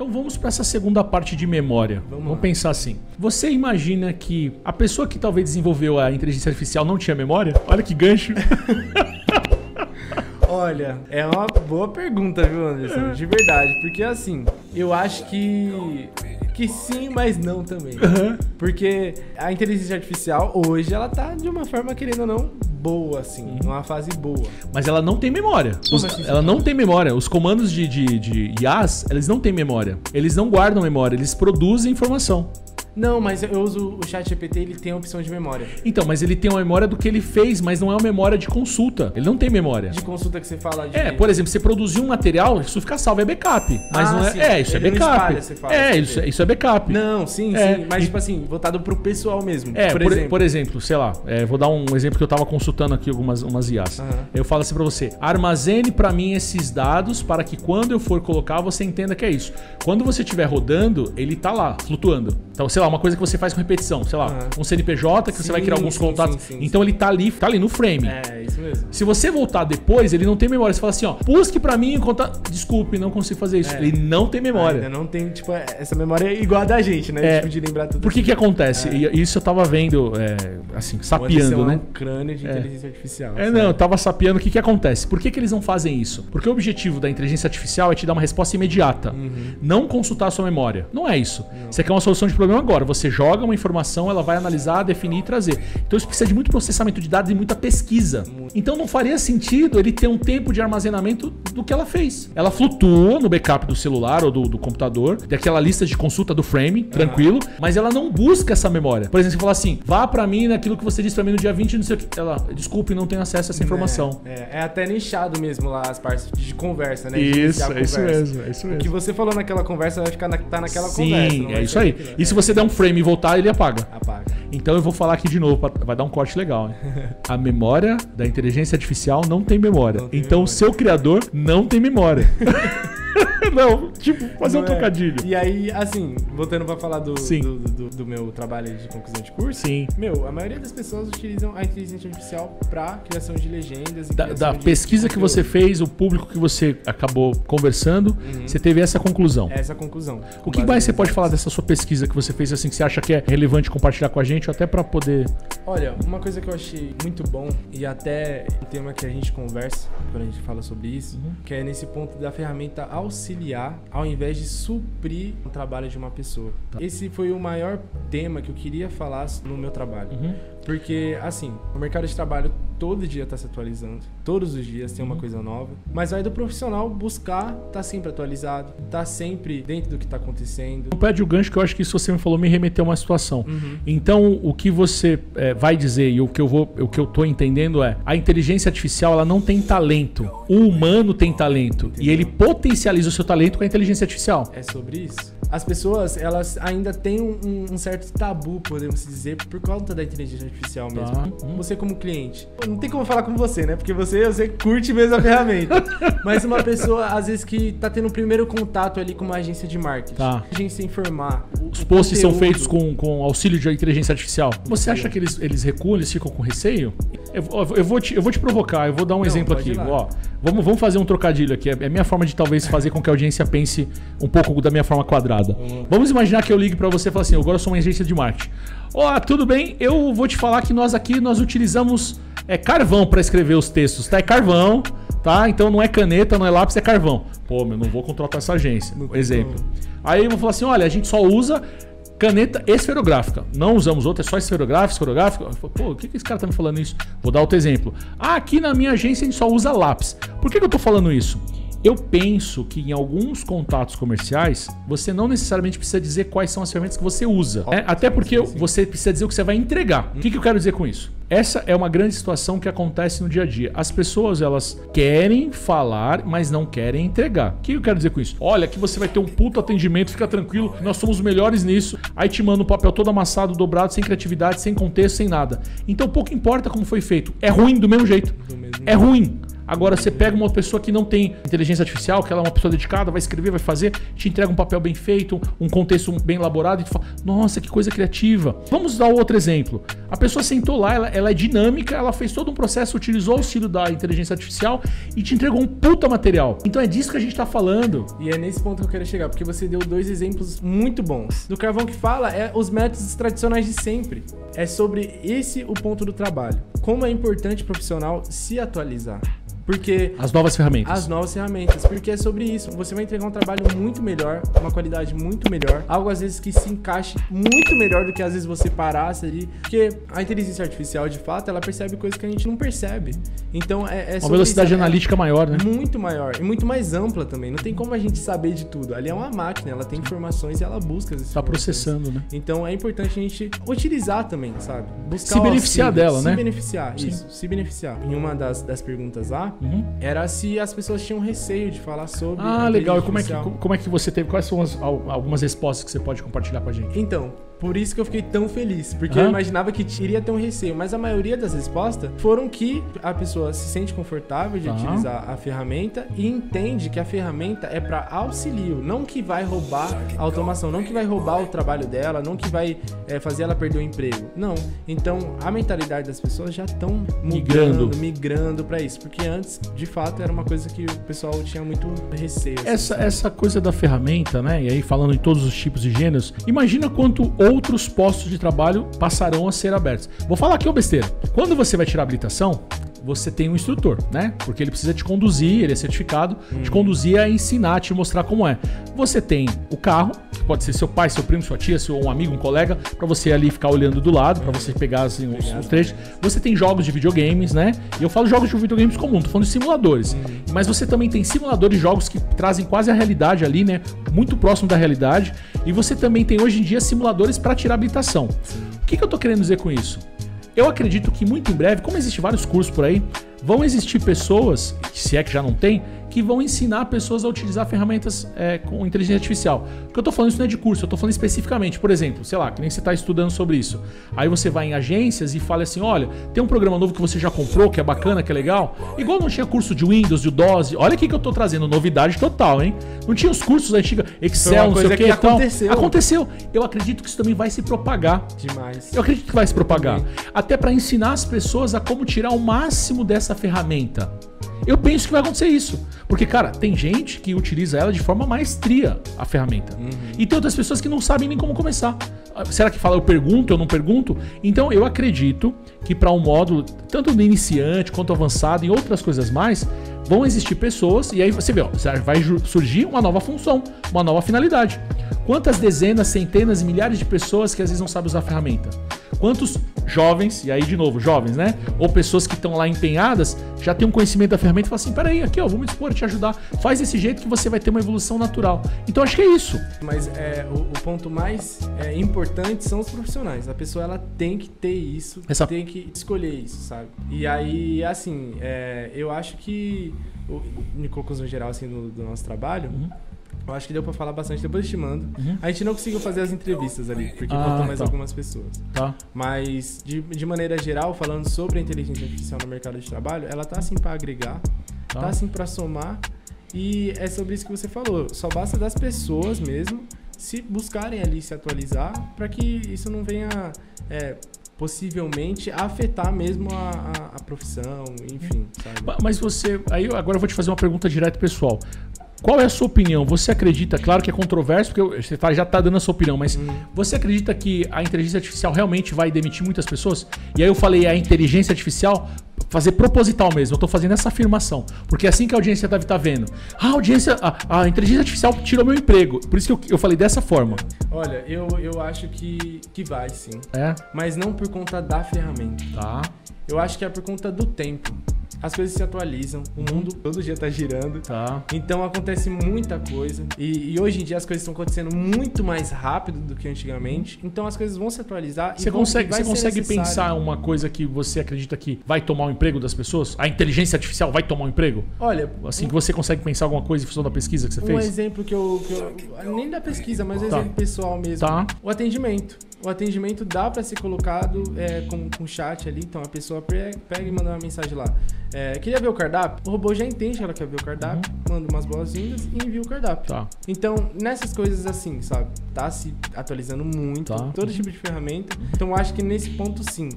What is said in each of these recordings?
Então vamos para essa segunda parte de memória. Vamos pensar assim. Você imagina que a pessoa que talvez desenvolveu a inteligência artificial não tinha memória? Olha que gancho. Olha, é uma boa pergunta, viu, Anderson? De verdade, porque assim, eu acho que sim, mas não também. Porque a inteligência artificial hoje, ela tá de uma forma, querendo ou não, boa, assim, numa fase boa. Mas ela não tem memória. Ela não tem memória. Os comandos de IAs, eles não têm memória. Eles não guardam memória, eles produzem informação. Não, mas eu uso o ChatGPT, ele tem a opção de memória. Então, mas ele tem uma memória do que ele fez, mas não é uma memória de consulta. Ele não tem memória. De consulta que você fala de... Por exemplo, você produziu um material, isso fica salvo, é backup. Mas não é... Sim. Isso ele é backup. Espalha, você fala, isso é backup. Não, sim. Mas, tipo assim, voltado pro pessoal mesmo. Por exemplo, sei lá, vou dar um exemplo que eu tava consultando aqui umas IAs. Eu falo assim pra você, armazene pra mim esses dados para que quando eu for colocar, você entenda que é isso. Quando você estiver rodando, ele tá lá, flutuando. Então, sei lá, uma coisa que você faz com repetição, sei lá, um CNPJ que você vai criar alguns contatos. Então ele tá ali no frame. É, isso mesmo. Se você voltar depois, ele não tem memória. Você fala assim, ó, busque pra mim o contato. Desculpe, não consigo fazer isso. Ele não tem memória. Ainda não tem, tipo, essa memória igual a da gente, né? Tipo, de lembrar tudo. Por que acontece? E isso eu tava vendo, assim, sapeando, né? Um crânio de inteligência artificial. Eu tava sapeando o que acontece. Por que eles não fazem isso? Porque o objetivo da inteligência artificial é te dar uma resposta imediata. Não consultar a sua memória. Não é isso. Você quer uma solução de problema agora. Você joga uma informação, ela vai analisar, definir e trazer. Então isso precisa de muito processamento de dados e muita pesquisa. Então não faria sentido ele ter um tempo de armazenamento do que ela fez. Ela flutua no backup do celular ou do computador, daquela lista de consulta do frame, tranquilo, mas ela não busca essa memória. Por exemplo, você fala assim, vá pra mim naquilo que você disse pra mim no dia 20, não sei o que. Ela, desculpe, não tenho acesso a essa informação. É até nichado mesmo lá as partes de conversa, né? Isso mesmo. O que você falou naquela conversa vai ficar tá naquela conversa. Sim, é isso aí. E se você der um frame e voltar, ele apaga. Apaga. Então eu vou falar aqui de novo, vai dar um corte legal, né? A memória da inteligência artificial não tem memória. Então o seu criador não tem memória. Não, tipo, fazer um trocadilho. E aí, assim, voltando pra falar do meu trabalho de conclusão de curso. Sim. A maioria das pessoas utilizam a inteligência artificial pra criação de legendas. Da pesquisa que você fez, o público que você acabou conversando, você teve essa conclusão. Essa conclusão. O que mais você pode falar dessa sua pesquisa que você fez, assim, que você acha que é relevante compartilhar com a gente, ou até pra poder... Olha, uma coisa que eu achei muito bom, e até um tema que a gente conversa quando a gente fala sobre isso, que é nesse ponto da ferramenta auxiliar, ao invés de suprir o trabalho de uma pessoa. Esse foi o maior tema que eu queria falar no meu trabalho. Porque, assim, o mercado de trabalho todo dia está se atualizando. Todos os dias tem uma coisa nova. Mas aí do profissional buscar tá sempre atualizado, tá sempre dentro do que tá acontecendo. Não perde o gancho, que eu acho que isso você me falou me remeteu a uma situação. Então, o que você vai dizer e o que eu tô entendendo é, a inteligência artificial, ela não tem talento. O humano tem talento. E ele potencializa o seu talento com a inteligência artificial. É sobre isso. As pessoas, elas ainda têm um certo tabu, podemos dizer, por conta da inteligência artificial mesmo. Você como cliente. Não tem como falar com você, né? Porque você curte mesmo a ferramenta. Mas uma pessoa, às vezes, que tá tendo o primeiro contato ali com uma agência de marketing. Agência informar. Os posts são feitos com auxílio de inteligência artificial. Você acha que eles recuam, eles ficam com receio? Eu vou te provocar, eu vou dar um exemplo aqui. Ó, vamos fazer um trocadilho aqui. É a minha forma de talvez fazer com que a audiência pense um pouco da minha forma quadrada. Vamos imaginar que eu ligue pra você e falo assim, agora eu sou uma agência de marketing. Ó, tudo bem? Eu vou te falar que nós utilizamos carvão para escrever os textos, tá? É carvão, tá? Então não é caneta, não é lápis, é carvão. Pô, não vou contratar essa agência. Exemplo. Aí eu vou falar assim, olha, a gente só usa caneta esferográfica. Não usamos outra, é só esferográfica. Pô, o que esse cara tá me falando isso? Vou dar outro exemplo. Aqui na minha agência a gente só usa lápis. Por que eu tô falando isso? Eu penso que em alguns contatos comerciais, você não necessariamente precisa dizer quais são as ferramentas que você usa. Até porque você precisa dizer o que você vai entregar. O que eu quero dizer com isso? Essa é uma grande situação que acontece no dia a dia. As pessoas, elas querem falar, mas não querem entregar. O que eu quero dizer com isso? Olha, aqui você vai ter um puto atendimento, fica tranquilo, nós somos os melhores nisso. Aí te manda um papel todo amassado, dobrado, sem criatividade, sem contexto, sem nada. Então pouco importa como foi feito. É ruim do mesmo jeito. É ruim. Agora, você pega uma pessoa que não tem inteligência artificial, que ela é uma pessoa dedicada, vai escrever, vai fazer, te entrega um papel bem feito, um contexto bem elaborado, e tu fala, nossa, que coisa criativa. Vamos dar outro exemplo. A pessoa sentou lá, ela é dinâmica, ela fez todo um processo, utilizou o auxílio da inteligência artificial e te entregou um puta material. Então é disso que a gente tá falando. E é nesse ponto que eu quero chegar, porque você deu 2 exemplos muito bons. Do Carvão que fala é os métodos tradicionais de sempre. É sobre o ponto do trabalho. Como é importante o profissional se atualizar. Porque as novas ferramentas. As novas ferramentas. Porque é sobre isso. Você vai entregar um trabalho muito melhor, uma qualidade muito melhor. Algo, às vezes, que se encaixe muito melhor do que, às vezes, você parasse ali. Porque a inteligência artificial, de fato, ela percebe coisas que a gente não percebe. Então, uma velocidade analítica maior, né? Muito maior. E muito mais ampla também. Não tem como a gente saber de tudo. Ali é uma máquina. Ela tem informações e ela busca as informações. Tá processando, né? Então, é importante a gente utilizar também, sabe? Buscar se beneficiar dela, né? Se beneficiar, isso. Se beneficiar. Em uma das perguntas lá, era se as pessoas tinham receio de falar sobre. Ah, legal. E como é que você teve? Quais são algumas respostas que você pode compartilhar com a gente? Então, por isso que eu fiquei tão feliz. Porque eu imaginava que iria ter um receio. Mas a maioria das respostas foram que a pessoa se sente confortável de utilizar a ferramenta e entende que a ferramenta é para auxílio, não que vai roubar a automação, não que vai roubar o trabalho dela, não que vai fazer ela perder o emprego. Não. Então, a mentalidade das pessoas já estão migrando para isso. Porque antes, de fato, era uma coisa que o pessoal tinha muito receio. Assim. Essa coisa da ferramenta, né? E aí falando em todos os tipos e gêneros, imagina quanto outros postos de trabalho passarão a ser abertos. Vou falar aqui uma besteira. Quando você vai tirar a habilitação, você tem um instrutor, né? Porque ele precisa te conduzir, ele é certificado, te conduzir a ensinar, te mostrar como é. Você tem o carro, que pode ser seu pai, seu primo, sua tia, seu um amigo, um colega, para você ali ficar olhando do lado, para você pegar assim, os trechos. Você tem jogos de videogames, né? E eu falo jogos de videogames comum, tô falando de simuladores. Mas você também tem simuladores de jogos que trazem quase a realidade ali, né? Muito próximo da realidade. E você também tem hoje em dia simuladores para tirar habilitação. O que eu tô querendo dizer com isso? Eu acredito que muito em breve, como existem vários cursos por aí, vão existir pessoas, se é que já não tem, que vão ensinar pessoas a utilizar ferramentas com inteligência artificial. O que eu tô falando isso não é de curso, eu tô falando especificamente. Por exemplo, sei lá, que nem você tá estudando sobre isso. Aí você vai em agências e fala assim, olha, tem um programa novo que você já comprou, que é bacana, que é legal. Igual não tinha curso de Windows, de DOS. Olha aqui que eu tô trazendo, novidade total, hein? Não tinha os cursos antigos, Excel, não sei o que. Aconteceu. Eu acredito que isso também vai se propagar. Demais. Eu acredito que vai se propagar. Até para ensinar as pessoas a como tirar o máximo dessa ferramenta. Eu penso que vai acontecer isso. Porque, cara, tem gente que utiliza ela de forma maestria, a ferramenta. E tem outras pessoas que não sabem nem como começar. Será que fala eu pergunto, eu não pergunto? Então, eu acredito que para um módulo, tanto no iniciante quanto avançado e outras coisas mais, vão existir pessoas, e aí você vê, ó, vai surgir uma nova função, uma nova finalidade. Quantas dezenas, centenas e milhares de pessoas que às vezes não sabem usar a ferramenta? Quantos jovens, e aí de novo, jovens, né? Ou pessoas que estão lá empenhadas, já têm um conhecimento da ferramenta e falam assim, peraí, aqui ó, vou me dispor a te ajudar. Faz desse jeito que você vai ter uma evolução natural. Então acho que é isso. Mas o ponto mais importante são os profissionais. A pessoa, ela tem que ter isso, tem que escolher isso, sabe? E aí, assim, eu acho que, em conclusão geral, assim, do nosso trabalho, eu acho que deu pra falar bastante, depois eu te mando. A gente não conseguiu fazer as entrevistas ali, porque faltam mais algumas pessoas. Mas, de maneira geral, falando sobre a inteligência artificial no mercado de trabalho, ela tá assim pra agregar, tá assim pra somar, e é sobre isso que você falou. Só basta das pessoas mesmo se buscarem ali se atualizar, para que isso não venha possivelmente afetar mesmo a profissão, enfim, sabe? Mas você... Aí agora eu vou te fazer uma pergunta direta pessoal. Qual é a sua opinião? Você acredita, claro que é controverso, porque você já está dando a sua opinião, mas você acredita que a inteligência artificial realmente vai demitir muitas pessoas? E aí eu falei a inteligência artificial fazer proposital mesmo, eu estou fazendo essa afirmação, porque é assim que a audiência deve estar vendo. A inteligência artificial tirou meu emprego, por isso que eu falei dessa forma. Olha, eu acho que vai sim, mas não por conta da ferramenta. Eu acho que é por conta do tempo. As coisas se atualizam, o mundo todo dia tá girando, então acontece muita coisa e hoje em dia as coisas estão acontecendo muito mais rápido do que antigamente, então as coisas vão se atualizar. Você consegue pensar uma coisa que você acredita que vai tomar o emprego das pessoas? A inteligência artificial vai tomar o emprego? Olha, assim que você consegue pensar alguma coisa em função da pesquisa que você fez? Um exemplo que eu nem da pesquisa, mas um exemplo pessoal mesmo. O atendimento. o atendimento dá para ser colocado com chat ali, então a pessoa pega e manda uma mensagem lá. Queria ver o cardápio? O robô já entende que ela quer ver o cardápio, manda umas boas-vindas e envia o cardápio. Tá. Então, nessas coisas assim, sabe? Tá se atualizando muito, todo tipo de ferramenta. Então, eu acho que nesse ponto, sim.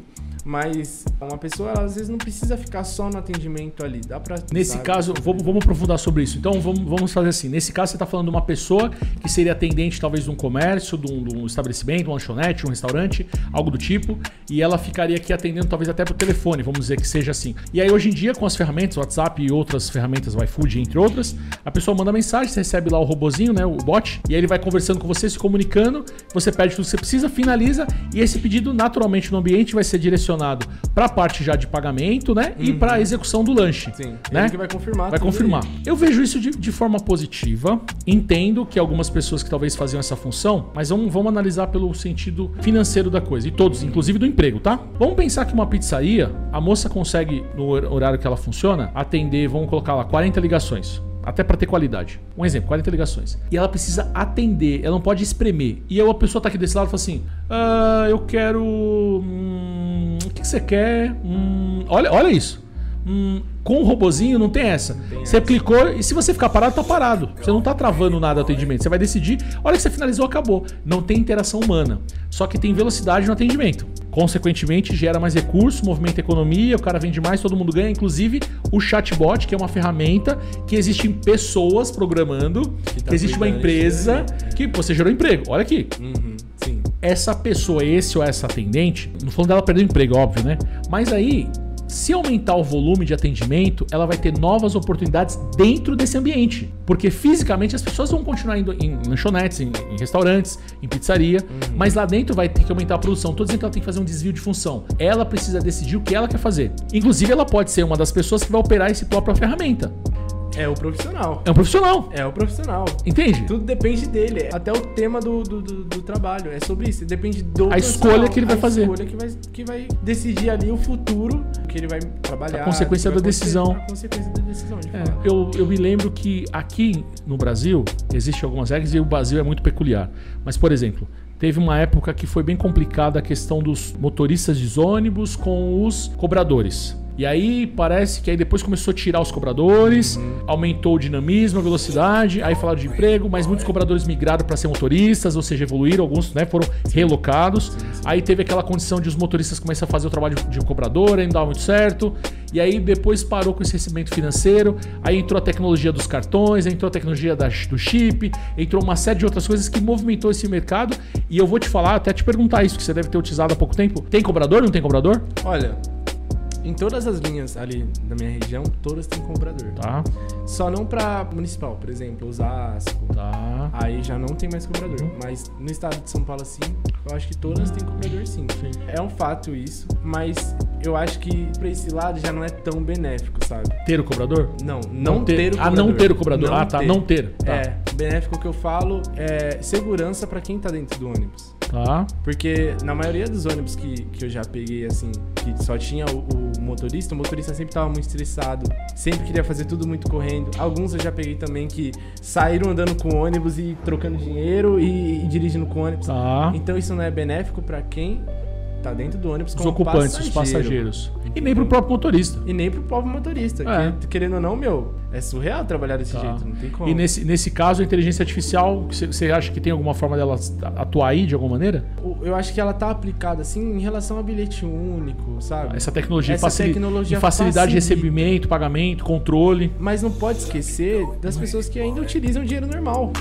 Mas uma pessoa, ela, às vezes, não precisa ficar só no atendimento ali. Dá pra... Nesse caso, vamos aprofundar sobre isso. Então, vamos fazer assim. Nesse caso, você está falando de uma pessoa que seria atendente, talvez, de um comércio, de um estabelecimento, uma lanchonete, um restaurante, algo do tipo. E ela ficaria aqui atendendo, talvez, até por telefone, vamos dizer que seja assim. E aí, hoje em dia, com as ferramentas, WhatsApp e outras ferramentas, o iFood, entre outras, a pessoa manda mensagem, você recebe lá o robozinho, né, o bot, e aí ele vai conversando com você, se comunicando, você pede tudo que você precisa, finaliza, e esse pedido, naturalmente, no ambiente vai ser direcionado para a parte já de pagamento, né? E para a execução do lanche. Sim, né? Ele que vai confirmar. Vai confirmar. Aí. Eu vejo isso de forma positiva. Entendo que algumas pessoas que talvez faziam essa função, mas vamos analisar pelo sentido financeiro da coisa. E todos, inclusive do emprego, tá? Vamos pensar que uma pizzaria, a moça consegue, no horário que ela funciona, atender, vamos colocar lá, 40 ligações. Até para ter qualidade. Um exemplo, 40 ligações. E ela precisa atender, ela não pode espremer. E aí a pessoa tá aqui desse lado e fala assim: eu quero... o que você quer? Olha isso. Com o robozinho não tem essa. Você clicou e se você ficar parado, tá parado. Você não tá travando nada do atendimento. Você vai decidir, olha que você finalizou, acabou. Não tem interação humana. Só que tem velocidade no atendimento. Consequentemente, gera mais recurso, movimenta a economia, o cara vende mais, todo mundo ganha. Inclusive, o chatbot, que é uma ferramenta que existem pessoas programando, que existe uma empresa que você gerou emprego. Olha aqui. Sim. Essa pessoa, esse ou essa atendente, não falando dela perder o emprego, óbvio, né? Mas aí, se aumentar o volume de atendimento, ela vai ter novas oportunidades dentro desse ambiente. Porque fisicamente as pessoas vão continuar indo em lanchonetes, em restaurantes, em pizzaria, mas lá dentro vai ter que aumentar a produção. Tô dizendo que ela tem que fazer um desvio de função. Ela precisa decidir o que ela quer fazer. Inclusive, ela pode ser uma das pessoas que vai operar essa própria ferramenta. É o profissional. É um profissional. É o profissional. Entende? Tudo depende dele. Até o tema do trabalho. É sobre isso. Depende do a escolha que ele vai fazer. A escolha que vai decidir ali o futuro que ele vai trabalhar. A consequência da decisão. A consequência da decisão, de fato. Eu me lembro que aqui no Brasil existem algumas regras e o Brasil é muito peculiar. Mas, por exemplo, teve uma época que foi bem complicada a questão dos motoristas de ônibus com os cobradores. E aí parece que aí depois começou a tirar os cobradores, aumentou o dinamismo, a velocidade, aí falaram de emprego, mas muitos cobradores migraram para ser motoristas, ou seja, evoluíram, alguns, né, foram relocados. Aí teve aquela condição de os motoristas começarem a fazer o trabalho de um cobrador, aí não dava muito certo. E aí depois parou com esse recebimento financeiro, aí entrou a tecnologia dos cartões, entrou a tecnologia do chip, entrou uma série de outras coisas que movimentou esse mercado. E eu vou te falar, até te perguntar isso, que você deve ter utilizado há pouco tempo. Tem cobrador ou não tem cobrador? Olha... Em todas as linhas ali da minha região, todas têm cobrador. Tá. Só não pra municipal, por exemplo, Osasco. Tá. Aí já não tem mais cobrador. Mas no estado de São Paulo, assim, eu acho que todas têm cobrador, sim. É um fato isso, mas eu acho que pra esse lado já não é tão benéfico, sabe? Ter o cobrador? Não ter o cobrador. Não ter o cobrador. Não ter. Tá. Benéfico que eu falo é segurança pra quem tá dentro do ônibus. Tá. Porque na maioria dos ônibus que eu já peguei, assim, que só tinha o motorista sempre tava muito estressado, sempre queria fazer tudo muito correndo. Alguns eu já peguei também que saíram andando com o ônibus e trocando dinheiro e dirigindo com o ônibus. Tá. Então isso não é benéfico pra quem tá dentro do ônibus, os ocupantes, os passageiros. E nem pro próprio motorista. E nem pro próprio motorista. Que, querendo ou não, é surreal trabalhar desse jeito, não tem como. E nesse caso, a inteligência artificial, você acha que tem alguma forma dela atuar aí de alguma maneira? Eu acho que ela tá aplicada, assim, em relação a bilhete único, sabe? Essa tecnologia facilidade de recebimento, pagamento, controle. Mas não pode esquecer das pessoas que ainda utilizam dinheiro normal,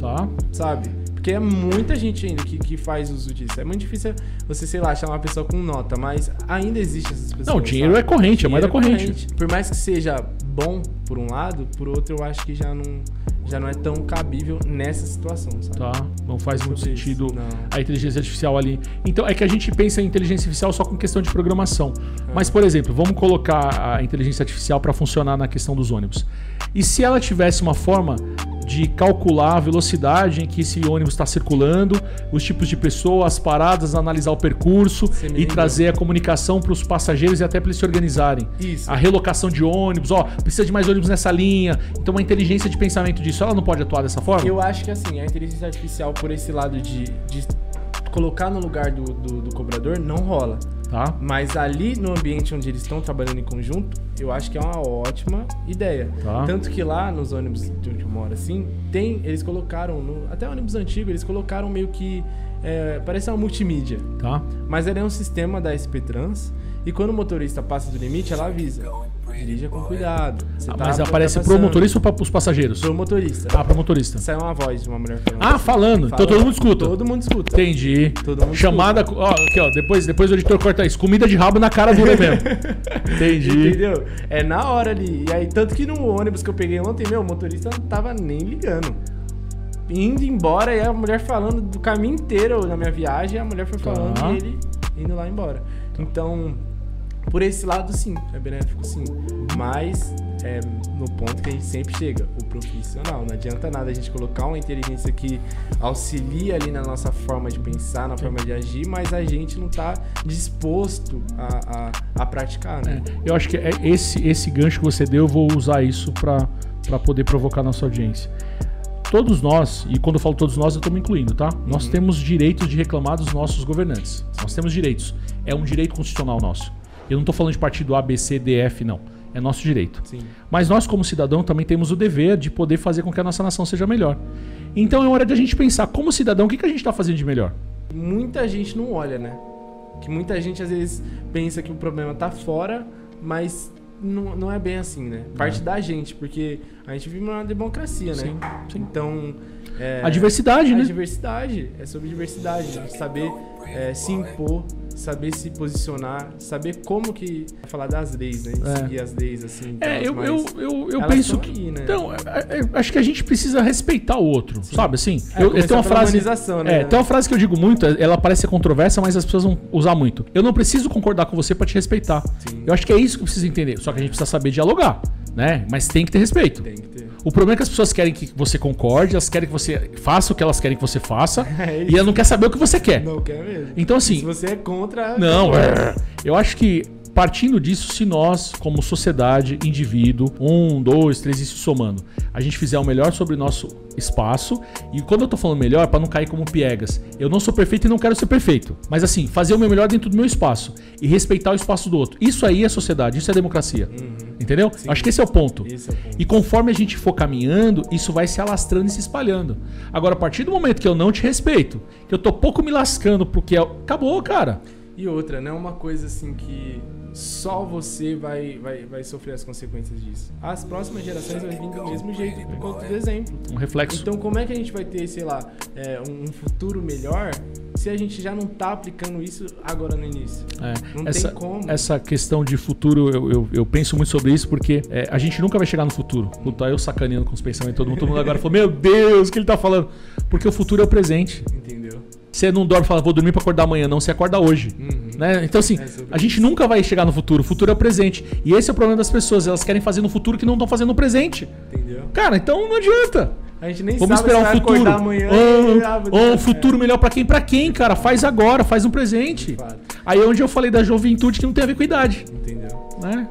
sabe? Porque é muita gente ainda que faz uso disso. É muito difícil você, sei lá, chamar uma pessoa com nota, mas ainda existe essas pessoas. Não, dinheiro é corrente, é moeda corrente. Por mais que seja bom por um lado, por outro eu acho que já não é tão cabível nessa situação, sabe? Tá, não faz muito sentido a inteligência artificial ali. Então é que a gente pensa em inteligência artificial só com questão de programação. Mas, por exemplo, vamos colocar a inteligência artificial para funcionar na questão dos ônibus. E se ela tivesse uma forma de calcular a velocidade em que esse ônibus está circulando, os tipos de pessoas, as paradas, analisar o percurso e trazer a comunicação para os passageiros e até para eles se organizarem. Isso. A relocação de ônibus, precisa de mais ônibus nessa linha. Então uma inteligência de pensamento disso, ela não pode atuar dessa forma? Eu acho que assim, a inteligência artificial por esse lado de colocar no lugar do cobrador não rola. Tá. Mas ali no ambiente onde eles estão trabalhando em conjunto, eu acho que é uma ótima ideia. Tá. Tanto que lá nos ônibus de onde eu moro, assim, eles colocaram, até ônibus antigo, eles colocaram meio que, parece uma multimídia. Tá. Mas ele é um sistema da SP Trans, e quando o motorista passa do limite, ela avisa. Dirija com cuidado. Mas aparece pro motorista ou para os passageiros? Pro motorista. Pro motorista. Sai uma voz de uma mulher falando. Falando. Então todo mundo escuta. Todo mundo escuta. Entendi. Todo mundo Chamada. escuta. Ó, aqui, ó. Depois o editor corta isso. Comida de rabo na cara dura mesmo. Entendi. Entendeu? É na hora ali. E aí, tanto que no ônibus que eu peguei ontem, o motorista não tava nem ligando. Indo embora, e a mulher falando do caminho inteiro na minha viagem, a mulher foi falando e ele indo lá embora. Então, por esse lado, sim, é benéfico, sim. Mas, no ponto que a gente sempre chega, o profissional. Não adianta nada a gente colocar uma inteligência que auxilia ali na nossa forma de pensar, na forma de agir, mas a gente não tá disposto a praticar, né? Eu acho que esse gancho que você deu, eu vou usar isso para poder provocar nossa audiência. Todos nós, e quando eu falo todos nós, eu estou me incluindo, tá? Nós temos direitos de reclamar dos nossos governantes. Nós temos direitos. É um direito constitucional nosso. Eu não estou falando de partido A, B, C, D, F, não. É nosso direito. Sim. Mas nós, como cidadão, também temos o dever de poder fazer com que a nossa nação seja melhor. Então é hora de a gente pensar, como cidadão, o que a gente está fazendo de melhor? Muita gente não olha, né? Que muita gente, às vezes, pensa que o problema está fora, mas não é bem assim, né? Parte da gente, porque a gente vive numa democracia, né? Sim. Então... a diversidade, né? A diversidade. É sobre diversidade. Saber se impor, saber se posicionar, saber como que... Falar das leis, né? Seguir as leis, assim. Eu penso que... Aí, né? Então, acho que a gente precisa respeitar o outro, sabe assim? Eu tenho uma frase... Né? Tem uma frase que eu digo muito, ela parece ser controversa, mas as pessoas vão usar muito. Eu não preciso concordar com você pra te respeitar. Sim. Eu acho que é isso que eu preciso entender. Só que a gente precisa saber dialogar, né? Mas tem que ter respeito. Tem que ter. O problema é que as pessoas querem que você concorde, elas querem que você faça o que elas querem que você faça, e ela não quer saber o que você quer. Não quer mesmo. Então, assim... Se você é contra... Não, eu acho que partindo disso, se nós, como sociedade, indivíduo, 1, 2, 3, isso somando, a gente fizer o melhor sobre o nosso espaço, e quando eu tô falando melhor, para não cair como piegas, eu não sou perfeito e não quero ser perfeito, mas assim, fazer o meu melhor dentro do meu espaço e respeitar o espaço do outro. Isso aí é sociedade, isso é democracia. Entendeu? Sim. Acho que esse é o ponto. Esse é o ponto. E conforme a gente for caminhando, isso vai se alastrando e se espalhando. Agora, a partir do momento que eu não te respeito, que eu tô pouco me lascando porque acabou, cara. E outra, não é uma coisa assim que só você vai sofrer as consequências disso. As próximas gerações vão vir do mesmo jeito, por conta do exemplo. Um reflexo. Então, como é que a gente vai ter, sei lá, um futuro melhor se a gente já não tá aplicando isso agora no início? Não tem como. Essa questão de futuro, eu penso muito sobre isso, porque a gente nunca vai chegar no futuro. Puta, eu sacaneando com os pensamentos de todo mundo agora falou, meu Deus, o que ele tá falando? Porque o futuro é o presente. Entendeu? Você não dorme e fala, vou dormir pra acordar amanhã. Não, você acorda hoje. Né? Então, assim, a gente nunca vai chegar no futuro. O futuro é o presente. E esse é o problema das pessoas. Elas querem fazer no futuro que não estão fazendo no presente. Entendeu? Cara, então não adianta. A gente nem Vamos sabe esperar se um futuro. Acordar amanhã. Um futuro melhor pra quem? Pra quem, cara? Faz agora, faz um presente. Aí é onde eu falei da juventude que não tem a ver com idade. Entendeu? Né?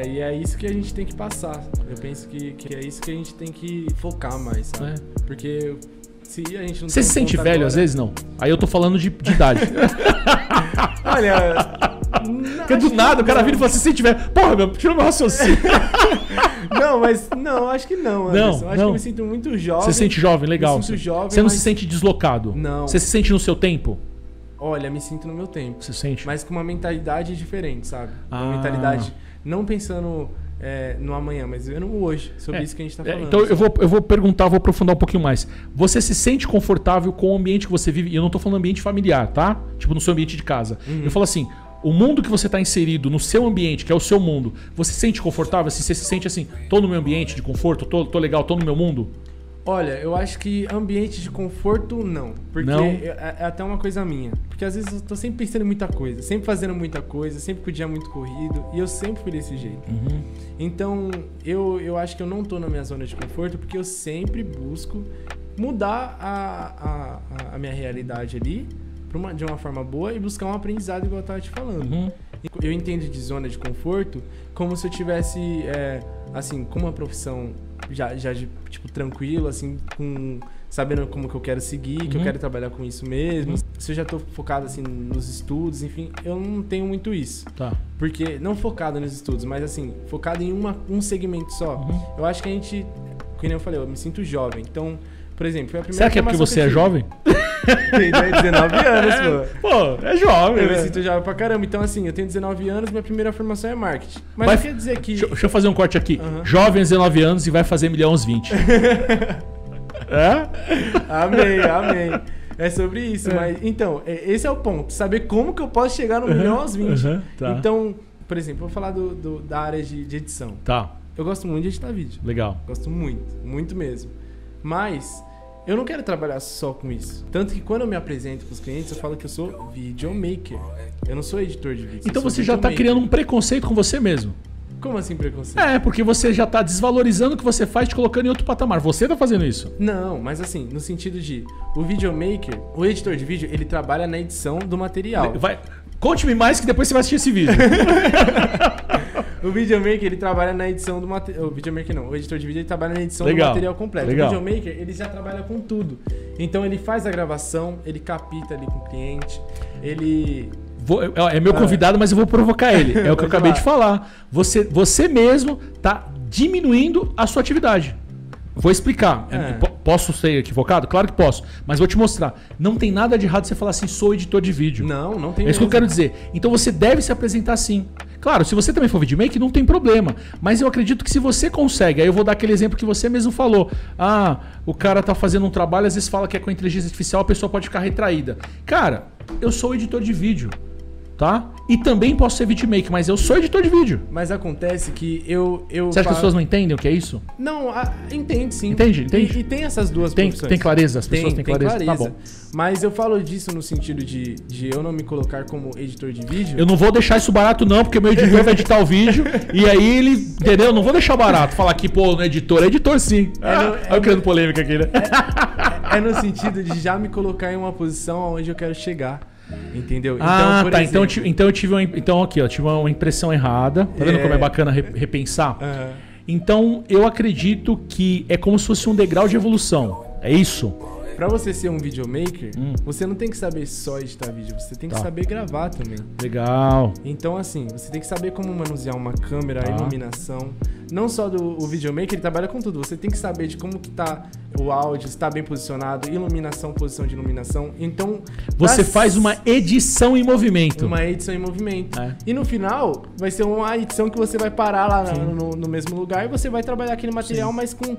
E é isso que a gente tem que passar. Eu penso que é isso que a gente tem que focar mais, sabe? Porque... Se a gente não você se sente velho agora... às vezes? Não. Aí eu tô falando de idade. Olha... Porque do nada o cara vira e fala, se sente velho. Porra, meu, tira meu raciocínio. Não, acho que não, Anderson. Acho que eu me sinto muito jovem. Você se sente jovem, legal. Me sinto jovem, você não se sente deslocado? Não. Você se sente no seu tempo? Olha, me sinto no meu tempo. Você sente? Mas com uma mentalidade diferente, sabe? Uma mentalidade não pensando... no amanhã, mas vendo hoje, sobre isso que a gente tá falando. Então eu vou perguntar, vou aprofundar um pouquinho mais. Você se sente confortável com o ambiente que você vive? E eu não tô falando ambiente familiar, tá? Tipo no seu ambiente de casa. Eu falo assim, o mundo que você tá inserido, no seu ambiente, que é o seu mundo, você se sente confortável? Assim, você se sente assim, tô no meu ambiente de conforto, tô legal, tô no meu mundo? Olha, eu acho que ambiente de conforto, não. Porque não? É até uma coisa minha. Porque às vezes eu tô sempre pensando em muita coisa, sempre fazendo muita coisa, sempre com o dia muito corrido. E eu sempre fui desse jeito. Então, eu acho que eu não tô na minha zona de conforto porque eu sempre busco mudar a minha realidade ali de uma forma boa e buscar um aprendizado, igual eu tava te falando. Eu entendo de zona de conforto como se eu tivesse, assim, com uma profissão tipo, tranquilo, assim, sabendo como que eu quero seguir, que eu quero trabalhar com isso mesmo. Se eu já tô focado, assim, nos estudos, enfim, eu não tenho muito isso. Tá. Porque, não focado nos estudos, mas, assim, focado em um segmento só. Eu acho que a gente, como eu falei, eu me sinto jovem. Então, por exemplo, foi a primeira... Será que é porque você é jovem? Tem 19 anos, pô. Pô, é jovem, Eu né? me sinto jovem pra caramba. Então, assim, eu tenho 19 anos, minha primeira formação é marketing. Mas não quer dizer que... Deixa eu fazer um corte aqui. Jovem, 19 anos e vai fazer milhão aos 20. É? Amém. É sobre isso. Mas, então, esse é o ponto. Saber como que eu posso chegar no milhão aos 20. Tá. Então, por exemplo, eu vou falar da área de edição. Tá. Eu gosto muito de editar vídeo. Legal. Gosto muito mesmo. Mas eu não quero trabalhar só com isso. Tanto que quando eu me apresento pros clientes, eu falo que eu sou videomaker. Eu não sou editor de vídeo. Então você já tá criando um preconceito com você mesmo. Como assim preconceito? É, porque você já tá desvalorizando o que você faz, te colocando em outro patamar. Você tá fazendo isso. Não, mas assim, no sentido de o videomaker, o editor de vídeo, ele trabalha na edição do material. Conte-me mais que depois você vai assistir esse vídeo. O videomaker, ele trabalha na edição do material. O videomaker não, o editor de vídeo, ele trabalha na edição do material completo. Legal. O videomaker, ele já trabalha com tudo. Então ele faz a gravação, ele capta ali com o cliente, ele... É meu convidado, mas eu vou provocar ele. É o que eu acabei de falar. Você mesmo tá diminuindo a sua atividade. Vou explicar. Posso ser equivocado? Claro que posso. Mas vou te mostrar. Não tem nada de errado você falar assim, sou editor de vídeo. Não tem. É isso que eu quero dizer. Então você deve se apresentar assim. Claro, se você também for videomaker, não tem problema. Mas eu acredito que se você consegue, aí eu vou dar aquele exemplo que você mesmo falou. Ah, o cara tá fazendo um trabalho, às vezes fala que é com inteligência artificial, a pessoa pode ficar retraída. Cara, eu sou editor de vídeo. Tá? E também posso ser videomaker, mas eu sou editor de vídeo. Mas acontece que eu Você acha que as pessoas não entendem o que é isso? Não, entende sim. Entende? E tem essas duas profissões. Tem clareza? As pessoas têm clareza? Tá bom. Mas eu falo disso no sentido de eu não me colocar como editor de vídeo. Eu não vou deixar isso barato não, porque meu editor vai editar o vídeo e aí ele, entendeu? Não vou deixar barato. Falar que, pô, não é editor. É editor sim. Olha eu criando polêmica aqui, né? É no sentido de já me colocar em uma posição onde eu quero chegar. Entendeu? Então, tá. Exemplo... Então eu tive eu tive uma impressão errada. Tá vendo como é bacana repensar? Então eu acredito que é como se fosse um degrau de evolução. É isso? Pra você ser um videomaker, você não tem que saber só editar vídeo, você tem que saber gravar também. Legal. Então, assim, você tem que saber como manusear uma câmera, a iluminação. Não só o videomaker, ele trabalha com tudo. Você tem que saber de como que tá o áudio, se tá bem posicionado, iluminação, posição de iluminação. Então... Você faz uma edição em movimento. Uma edição em movimento. E no final, vai ser uma edição que você vai parar lá no mesmo lugar e você vai trabalhar aquele material, mas com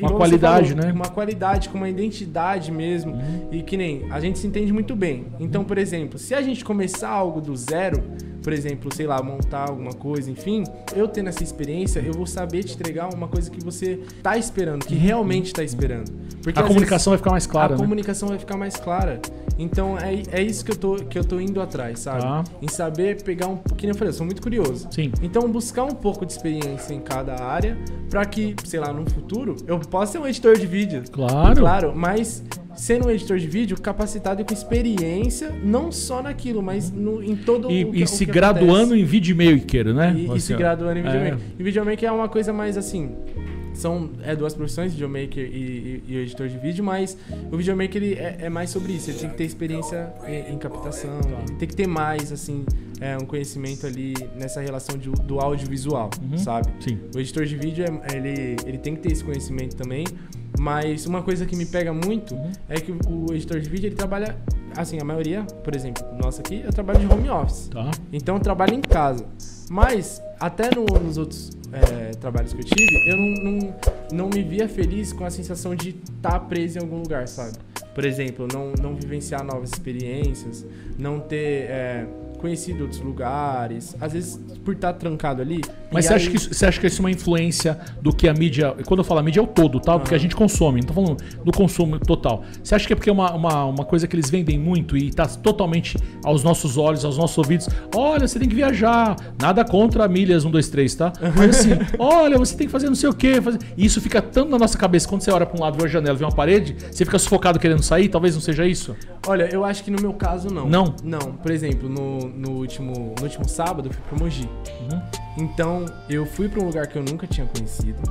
uma qualidade, né? Uma qualidade, com uma identidade mesmo. E que nem, a gente se entende muito bem. Então, por exemplo, se a gente começar algo do zero, por exemplo, sei lá, montar alguma coisa, enfim, eu tendo essa experiência, eu vou saber te entregar uma coisa que você tá esperando, que realmente tá esperando. Porque a comunicação vai ficar mais clara, A comunicação vai ficar mais clara. Então, é isso que eu tô indo atrás, sabe? Em saber pegar um pouquinho, eu falei, eu sou muito curioso. Sim. Então, buscar um pouco de experiência em cada área, pra que, sei lá, no futuro, eu possa ser um editor de vídeo. Claro, mas... sendo um editor de vídeo capacitado e com experiência, não só naquilo, mas em todo o se graduando em videomaker, né? E se graduando em videomaker. E videomaker é uma coisa mais assim... São duas profissões, videomaker e o editor de vídeo, mas o videomaker ele é mais sobre isso. Ele tem que ter experiência em captação, ele tem que ter mais, assim, um conhecimento ali nessa relação do audiovisual, sabe? Sim. O editor de vídeo, ele tem que ter esse conhecimento também, mas uma coisa que me pega muito é que o editor de vídeo, ele trabalha, assim, a maioria, por exemplo, nossa aqui, eu trabalho de home office. Tá. Então eu trabalho em casa. Mas, até nos outros trabalhos que eu tive, eu não me via feliz com a sensação de estar preso em algum lugar, sabe? Por exemplo, não vivenciar novas experiências, não ter conhecido outros lugares, às vezes por estar trancado ali. Mas você acha que isso é uma influência do que a mídia... Quando eu falo a mídia é o todo, tá? Porque a gente consome, não tô falando do consumo total. Você acha que é porque é uma coisa que eles vendem muito e tá totalmente aos nossos olhos, aos nossos ouvidos? Olha, você tem que viajar. Nada contra milhas 1, 2, 3, tá? Mas assim, olha, você tem que fazer não sei o quê. E isso fica tanto na nossa cabeça, quando você olha pra um lado, vê uma janela, vê uma parede, você fica sufocado querendo sair? Talvez não seja isso? Olha, eu acho que no meu caso não. Não? Não. Por exemplo, no último sábado, eu fui pro Mogi. Então, eu fui pra um lugar que eu nunca tinha conhecido.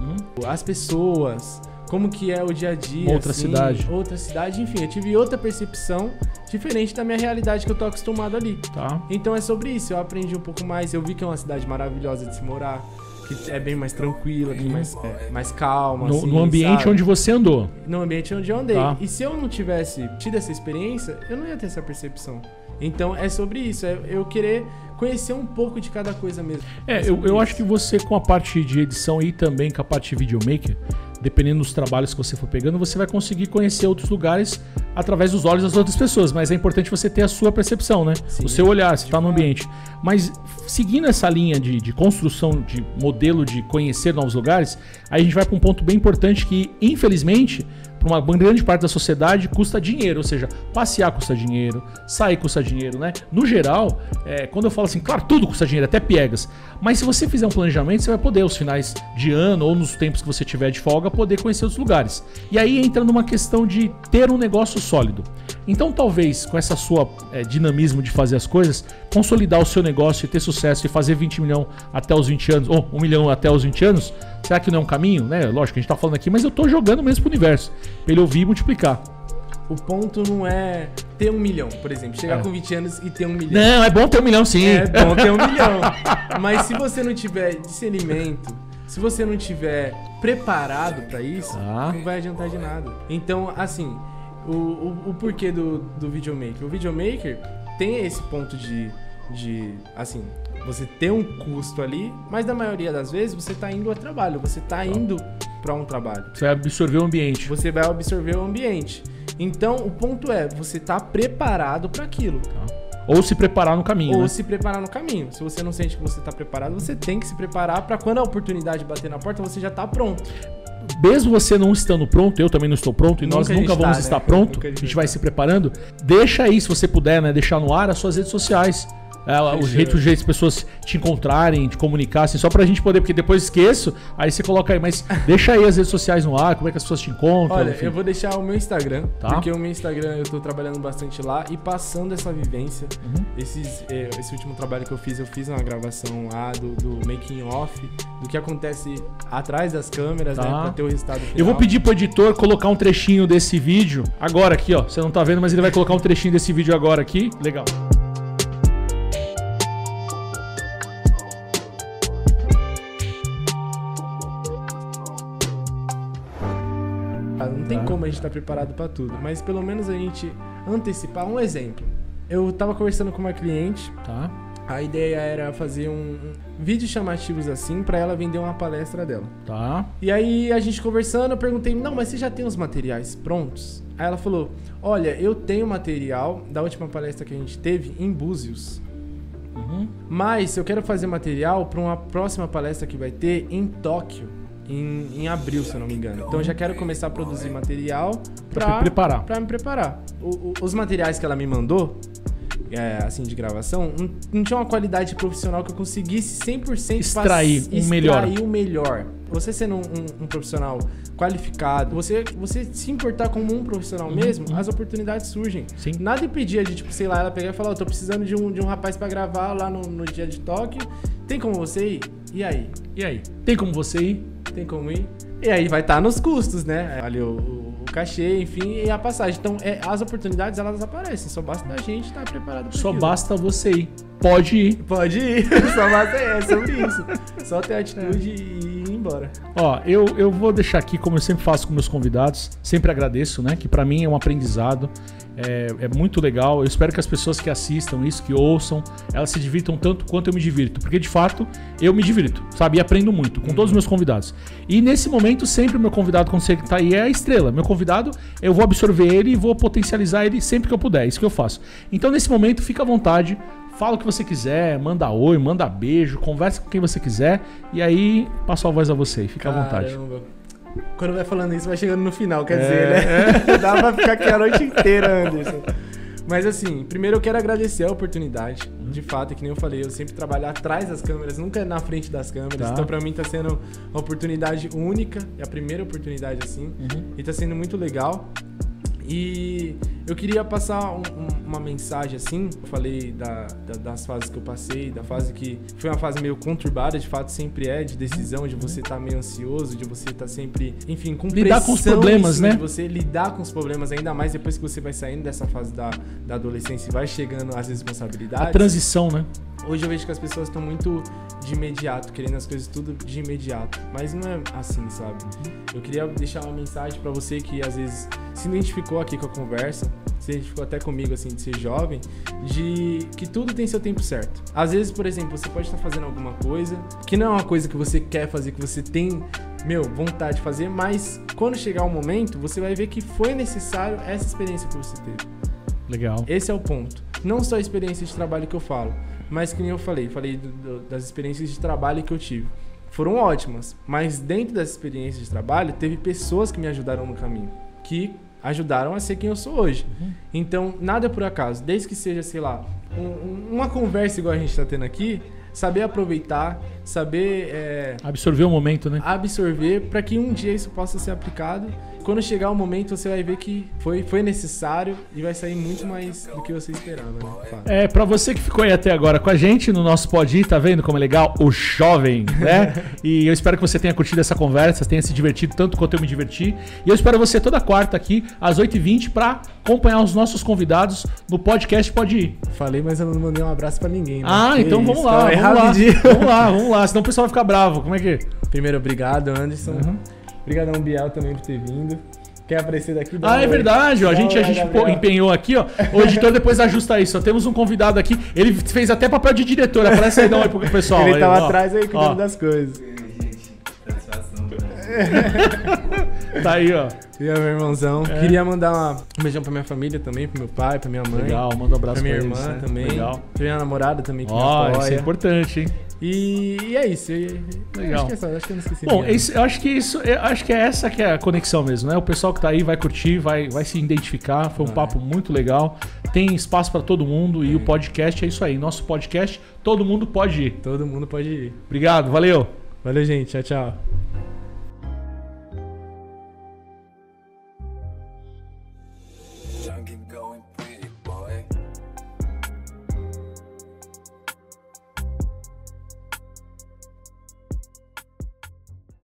As pessoas, como que é o dia a dia. Outra cidade, enfim, eu tive outra percepção diferente da minha realidade que eu tô acostumado ali. Tá. Então é sobre isso, eu aprendi um pouco mais, eu vi que é uma cidade maravilhosa de se morar, que é bem mais tranquila, bem mais calma. No ambiente, sabe? Onde você andou. No ambiente onde eu andei. Tá. E se eu não tivesse tido essa experiência, eu não ia ter essa percepção. Então é sobre isso, é eu querer conhecer um pouco de cada coisa mesmo. Eu acho que você, com a parte de edição e também com a parte de videomaker, dependendo dos trabalhos que você for pegando, você vai conseguir conhecer outros lugares através dos olhos das outras pessoas. Mas é importante você ter a sua percepção, né? Sim, o seu olhar, você está no ambiente. Mas seguindo essa linha de construção de modelo de conhecer novos lugares, aí a gente vai para um ponto bem importante que, infelizmente, para uma grande parte da sociedade, custa dinheiro. Ou seja, passear custa dinheiro, sair custa dinheiro, né? No geral, quando eu falo assim, claro, tudo custa dinheiro, até piegas. Mas se você fizer um planejamento, você vai poder, aos finais de ano ou nos tempos que você tiver de folga, poder conhecer outros lugares. E aí entra numa questão de ter um negócio sólido. Então, talvez, com essa sua dinamismo de fazer as coisas, consolidar o seu negócio e ter sucesso e fazer 20 milhões até os 20 anos, ou 1 milhão até os 20 anos, será que não é um caminho? Né? Lógico que a gente tá falando aqui, mas eu tô jogando mesmo pro universo, pra ele ouvir e multiplicar. O ponto não é ter 1 milhão, por exemplo. Chegar com 20 anos e ter 1 milhão. Não, é bom ter 1 milhão sim. É bom ter 1 milhão. Mas se você não tiver discernimento, se você não tiver preparado pra isso, não vai adiantar de nada. Então, assim, o porquê do videomaker? O videomaker tem esse ponto de assim, você ter um custo ali, mas na maioria das vezes você tá indo a trabalho, você tá indo pra um trabalho. Você vai absorver o ambiente. Você vai absorver o ambiente. Então, o ponto é, você tá preparado para aquilo. Ou se preparar no caminho. Se preparar no caminho. Se você não sente que você tá preparado, você tem que se preparar para quando a oportunidade bater na porta, você já tá pronto. Mesmo você não estando pronto, eu também não estou pronto, e nós nunca vamos estar pronto, a gente vai se preparando. Deixa aí, se você puder, né, deixar no ar as suas redes sociais. Os jeitos de as pessoas te encontrarem, te comunicar, assim, só pra gente poder, porque depois esqueço, aí você coloca aí, mas deixa aí as redes sociais no ar, como é que as pessoas te encontram. Olha, enfim. Eu vou deixar o meu Instagram, porque o meu Instagram eu tô trabalhando bastante lá e passando essa vivência. Esse último trabalho que eu fiz uma gravação lá do making off, do que acontece atrás das câmeras, né, pra ter o resultado final. Eu vou pedir pro editor colocar um trechinho desse vídeo, agora aqui, ó, você não tá vendo, mas ele vai colocar um trechinho desse vídeo agora aqui, legal. Não tem como a gente estar preparado para tudo, mas pelo menos a gente antecipar. Um exemplo, eu tava conversando com uma cliente, a ideia era fazer vídeos chamativos assim para ela vender uma palestra dela. E aí a gente conversando, eu perguntei, não, mas você já tem os materiais prontos? Aí ela falou, olha, eu tenho material da última palestra que a gente teve em Búzios. Mas eu quero fazer material para uma próxima palestra que vai ter em Tóquio. Em abril, se eu não me engano. Então eu já quero começar a produzir material pra me preparar. Os materiais que ela me mandou, assim, de gravação, não tinha uma qualidade profissional que eu conseguisse 100% extrair o melhor. Você sendo um profissional qualificado, você se importar como um profissional mesmo, as oportunidades surgem. Sim. Nada impedia de, tipo, sei lá, ela pegar e falar, tô precisando de um rapaz pra gravar lá no dia de Tóquio. Tem como você ir? E aí? Tem como você ir? Tem como ir? E aí vai estar nos custos, né? Ali o cachê, enfim, e a passagem. Então, as oportunidades, elas aparecem. Só basta a gente estar preparado para Só basta você ir. Pode ir. Pode ir. Só basta sobre isso. Só ter atitude e ir embora. Ó, eu vou deixar aqui, como eu sempre faço com meus convidados, sempre agradeço, né? Que pra mim é um aprendizado. É muito legal. Eu espero que as pessoas que assistam isso, que ouçam, elas se divirtam tanto quanto eu me divirto. Porque, de fato, eu me divirto, sabe? E aprendo muito com todos os meus convidados. E, nesse momento, sempre o meu convidado, quando você tá aí, é a estrela. Meu convidado, eu vou absorver ele e vou potencializar ele sempre que eu puder. É isso que eu faço. Então, nesse momento, fica à vontade. Fala o que você quiser, manda oi, manda beijo, conversa com quem você quiser. E aí, passo a voz a você e fica à vontade. Quando vai falando isso, vai chegando no final, quer dizer, né? Dá pra ficar aqui a noite inteira, Anderson. Mas assim, primeiro eu quero agradecer a oportunidade. De fato, que nem eu falei, eu sempre trabalho atrás das câmeras, nunca na frente das câmeras. Então pra mim tá sendo uma oportunidade única, é a primeira oportunidade assim. E tá sendo muito legal. E eu queria passar uma mensagem assim. Eu falei das fases que eu passei, da fase que foi uma fase meio conturbada, de fato sempre é, de decisão, de você estar meio ansioso, de você estar sempre, enfim, com pressão. Lidar com os problemas, né? De você lidar com os problemas, ainda mais depois que você vai saindo dessa fase da adolescência e vai chegando às responsabilidades. A transição, né? Hoje eu vejo que as pessoas estão muito de imediato, querendo as coisas tudo de imediato. Mas não é assim, sabe? Eu queria deixar uma mensagem pra você que às vezes se identificou aqui com a conversa, se identificou até comigo, assim, de ser jovem, de que tudo tem seu tempo certo. Às vezes, por exemplo, você pode estar fazendo alguma coisa que não é uma coisa que você quer fazer, que você tem, vontade de fazer, mas quando chegar o momento, você vai ver que foi necessário essa experiência que você teve. Legal. Esse é o ponto. Não só a experiência de trabalho que eu falo, mas que nem eu falei das experiências de trabalho que eu tive. Foram ótimas, mas dentro dessa experiência de trabalho, teve pessoas que me ajudaram no caminho, que ajudaram a ser quem eu sou hoje. Então, nada é por acaso. Desde que seja, sei lá, uma conversa igual a gente está tendo aqui, saber aproveitar, saber... absorver o momento, né? Absorver para que um dia isso possa ser aplicado. Quando chegar o momento, você vai ver que foi necessário e vai sair muito mais do que você esperava, né? Pra você que ficou aí até agora com a gente no nosso pod, tá vendo como é legal? O jovem, né? E eu espero que você tenha curtido essa conversa, tenha se divertido tanto quanto eu me diverti. E eu espero você toda quarta aqui, às 8h20, pra acompanhar os nossos convidados no podcast Pode Ir. Falei, mas eu não mandei um abraço pra ninguém, né? Então vamos lá, vamos lá, senão o pessoal vai ficar bravo. Como é que... Primeiro, obrigado, Anderson. Obrigadão, Biel, também por ter vindo. Quer aparecer daqui? É verdade, ó. A gente empenhou aqui, ó. O editor depois ajusta isso. Ó. Temos um convidado aqui. Ele fez até papel de diretor. Aparece aí, dá um oi pro pessoal. Ele tava atrás aí cuidando das coisas. Satisfação. Tá aí, ó. E aí, meu irmãozão. Queria mandar um beijão pra minha família também, pro meu pai, pra minha mãe. Legal, manda um abraço pra minha pra irmã eles, né? também. Legal. Pra minha namorada também, que me apoia. Isso é importante, hein? E é isso. Legal. Acho que eu não esqueci. Bom, eu acho que é essa que é a conexão mesmo, né? O pessoal que tá aí vai curtir, vai se identificar. Foi um papo muito legal. Tem espaço pra todo mundo e o podcast é isso aí. Nosso podcast, todo mundo pode ir. Todo mundo pode ir. Obrigado, valeu. Valeu, gente. Tchau, tchau.